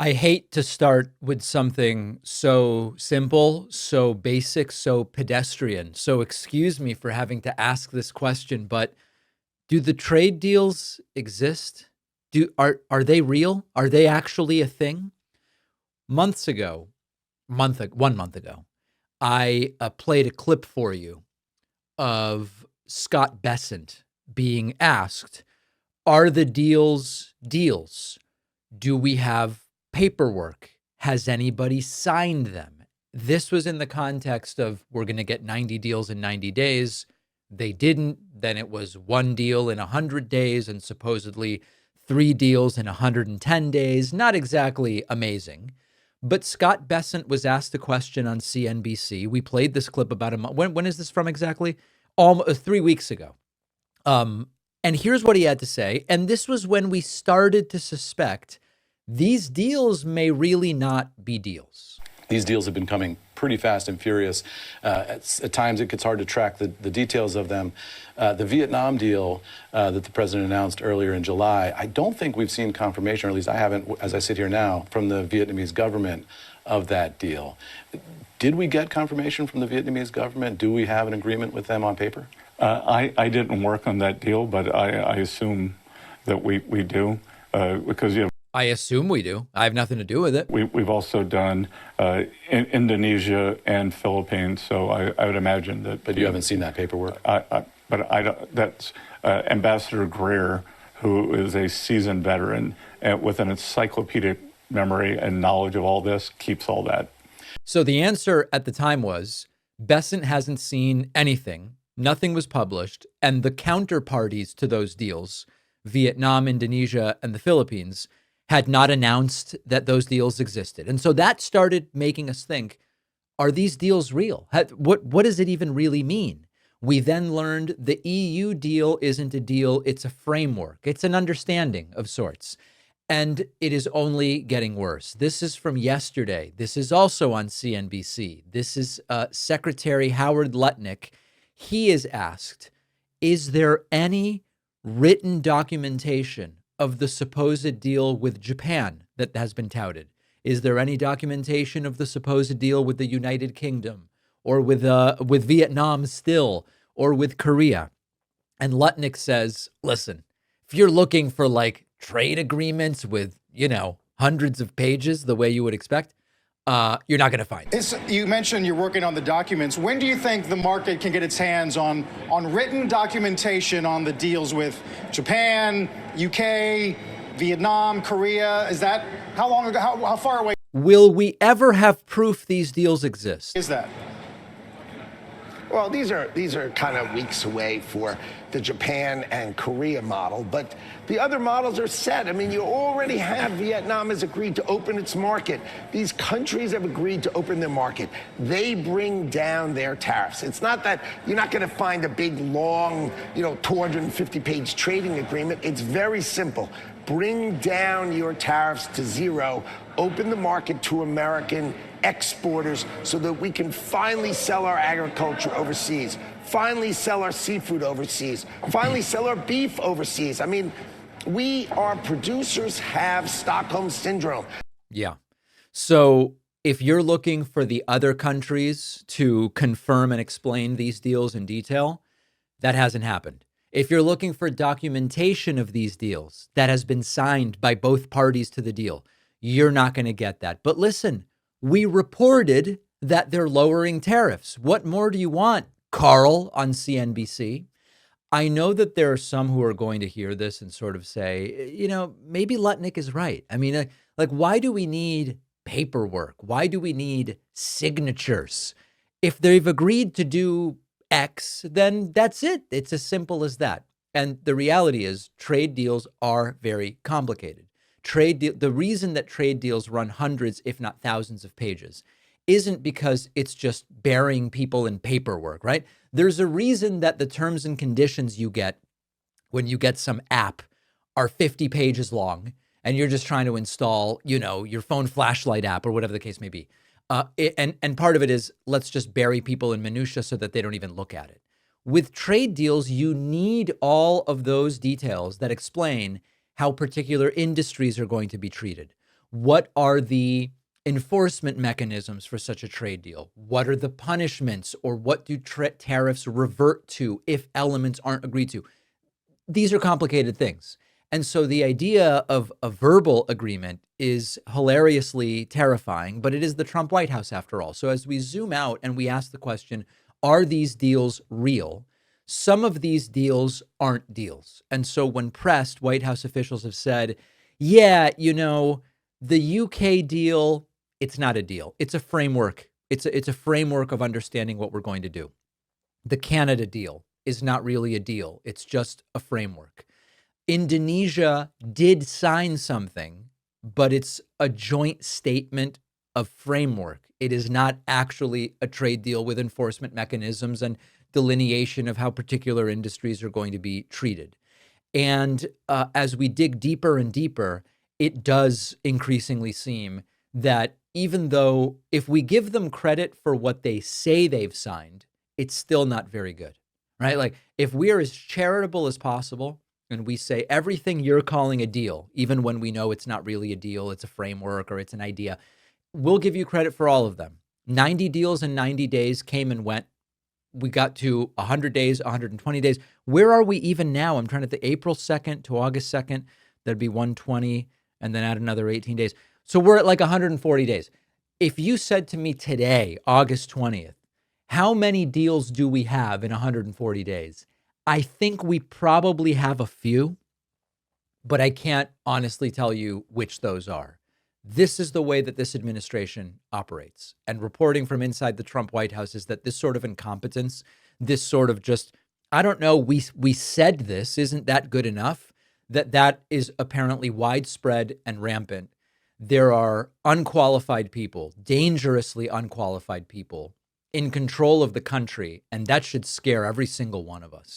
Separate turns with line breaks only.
I hate to start with something so simple, so basic, so pedestrian. So excuse me for having to ask this question, but do the trade deals exist? Are they real? Are they actually a thing? Months ago, 1 month ago, I played a clip for you of Scott Bessent being asked, "Are the deals deals? Do we have paperwork? Has anybody signed them?" This was in the context of we're going to get 90 deals in 90 days. They didn't. Then it was one deal in 100 days and supposedly three deals in 110 days. Not exactly amazing. But Scott Bessent was asked a question on CNBC. We played this clip about a month. When is this from exactly? Almost 3 weeks ago. And here's what he had to say. And this was when we started to suspect these deals may really not be deals.
These deals have been coming pretty fast and furious. At times, it gets hard to track the details of them. The Vietnam deal that the president announced earlier in July, I don't think we've seen confirmation, or at least I haven't, as I sit here now, from the Vietnamese government of that deal. Did we get confirmation from the Vietnamese government? Do we have an agreement with them on paper?
I didn't work on that deal, but I assume that we do because you know.
I assume we do. I have nothing to do with it.
We've also done Indonesia and Philippines, so I would imagine that.
But you haven't seen that paperwork?
But I don't. That's Ambassador Greer, who is a seasoned veteran with an encyclopedic memory and knowledge of all this, keeps all that.
So the answer at the time was Bessent hasn't seen anything. Nothing was published. And the counterparties to those deals, Vietnam, Indonesia, and the Philippines, had not announced that those deals existed. And so that started making us think, are these deals real? What does it even really mean? We then learned the EU deal isn't a deal, it's a framework. It's an understanding of sorts. And it is only getting worse. This is from yesterday. This is also on CNBC. This is Secretary Howard Lutnick. He is asked, is there any written documentation of the supposed deal with Japan that has been touted? Is there any documentation of the supposed deal with the United Kingdom or with Vietnam still or with Korea? And Lutnick says, listen, if you're looking for like trade agreements with, hundreds of pages, the way you would expect, you're not going to find it.
You mentioned you're working on the documents. When do you think the market can get its hands on written documentation on the deals with Japan, UK, Vietnam, Korea? Is that how long ago? How far away?
Will we ever have proof these deals exist?
Is that?
Well, these are kind of weeks away for the Japan and Korea model, but the other models are set. I mean, you already have Vietnam has agreed to open its market. These countries have agreed to open their market. They bring down their tariffs. It's not that you're not going to find a big, long, 250-page trading agreement. It's very simple. Bring down your tariffs to zero. Open the market to American exporters so that we can finally sell our agriculture overseas, finally sell our seafood overseas, finally sell our beef overseas. I mean, our producers have Stockholm Syndrome.
Yeah. So if you're looking for the other countries to confirm and explain these deals in detail, that hasn't happened. If you're looking for documentation of these deals that has been signed by both parties to the deal, you're not going to get that. But listen, we reported that they're lowering tariffs. What more do you want, Carl, on CNBC? I know that there are some who are going to hear this and sort of say, maybe Lutnick is right. I mean, like, why do we need paperwork? Why do we need signatures? If they've agreed to do X, then that's it. It's as simple as that. And the reality is trade deals are very complicated. The reason that trade deals run hundreds, if not thousands of pages isn't because it's just burying people in paperwork, right? There's a reason that the terms and conditions you get when you get some app are 50 pages long and you're just trying to install, your phone flashlight app or whatever the case may be. And part of it is let's just bury people in minutia so that they don't even look at it. With trade deals, you need all of those details that explain how particular industries are going to be treated, What are the enforcement mechanisms for such a trade deal? What are the punishments, or what do tariffs revert to if elements aren't agreed to? These are complicated things. And so the idea of a verbal agreement is hilariously terrifying, but it is the Trump White House after all. So as we zoom out and we ask the question, are these deals real? Some of these deals aren't deals. And so when pressed, White House officials have said, yeah, the UK deal, it's not a deal. It's a framework. It's a framework of understanding what we're going to do. The Canada deal is not really a deal. It's just a framework. Indonesia did sign something, but it's a joint statement of framework. It is not actually a trade deal with enforcement mechanisms and delineation of how particular industries are going to be treated. And as we dig deeper and deeper, it does increasingly seem that even though if we give them credit for what they say they've signed, it's still not very good, right? Like if we are as charitable as possible and we say everything you're calling a deal, even when we know it's not really a deal, it's a framework or it's an idea, we'll give you credit for all of them. 90 deals in 90 days came and went. We got to 100 days, 120 days. Where are we even now? I'm trying to think, April 2nd to August 2nd, that'd be 120, and then add another 18 days. So we're at like 140 days. If you said to me today, August 20th, how many deals do we have in 140 days? I think we probably have a few, but I can't honestly tell you which those are. This is the way that this administration operates. And reporting from inside the Trump White House is that this sort of incompetence, this sort of just, I don't know, we said this, isn't that good enough? That is apparently widespread and rampant. There are unqualified people, dangerously unqualified people in control of the country, and that should scare every single one of us.